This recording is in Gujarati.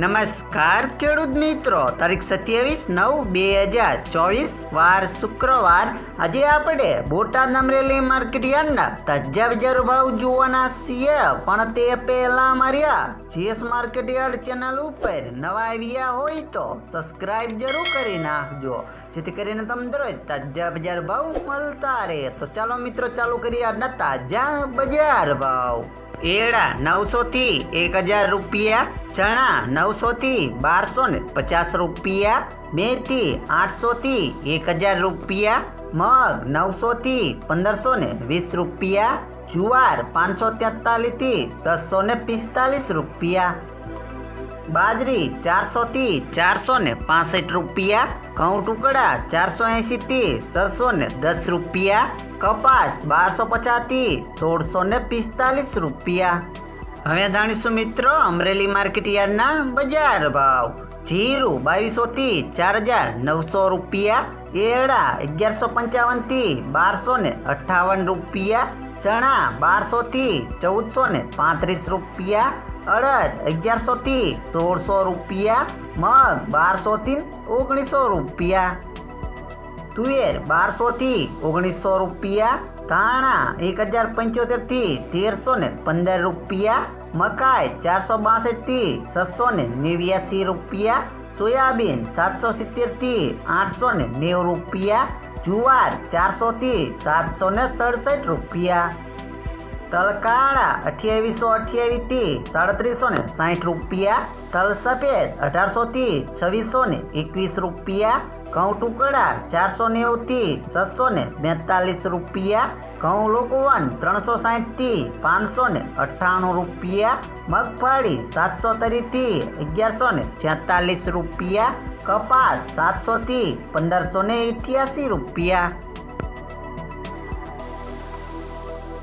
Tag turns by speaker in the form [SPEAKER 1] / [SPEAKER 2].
[SPEAKER 1] નમસ્કાર ખેડૂત મિત્રો, તારીખ 27/9/2024 વાર શુક્રવાર. આજે આપણે બોટાદ અમરેલી માર્કેટ યાર્ડના તાજા બજાર ભાવ જોવાના છીએ. પણ તે પહેલા અમારી જીએસ માર્કેટ યાર્ડ ચેનલ ઉપર નવા આવ્યા હોય તો સબસ્ક્રાઇબ જરૂર કરી નાખજો, જેથી કરીને તમને દરરોજ તાજા બજાર ભાવ મળતા રહે. તો ચાલો મિત્રો, ચાલુ કરીએ આજના તાજા બજાર ભાવ. એડા 900 થી 1000 રૂપિયા, ચણા 900 થી 1250 રૂપિયા, મેથી 800 થી 1000 રૂપિયા, મગ 900 થી 1520 રૂપિયા, જુવાર 543 થી 645 રૂપિયા, બાજરી 400 થી 465 રૂપિયા, ઘઉં ટુકડા 480 થી 610 રૂપિયા, કપાસ 1250 થી 1645 રૂપિયા. હવે જાણીશું મિત્રો અમરેલી માર્કેટ યાર્ડના બજાર ભાવ. જીરું 2200 થી 4900 રૂપિયા, એરડા 1155 થી 1258 રૂપિયા, ચણા 1200 થી 1435 રૂપિયા, અડદ 1100 થી 1600 રૂપિયા, મગ 1200 થી 1900 રૂપિયા, તુવેર 1200 થી 1900 રૂપિયા, ધાણા 1075 થી 1315 રૂપિયા, મકાઈ 462 થી 689 રૂપિયા, સોયાબીન 770 થી 890 રૂપિયા, જુવાર 400 થી 767 રૂપિયા, તલકાળા 2828 થી 3760 રૂપિયા, તલ સફેદ 1800 થી 2621 રૂપિયા, ઘઉં ટુકડા 490 થી 642 રૂપિયા, ઘઉં લોકવન 360 થી 598 રૂપિયા, મગફળી 730 થી 1146 રૂપિયા, કપાસ 700 થી 1588 રૂપિયા.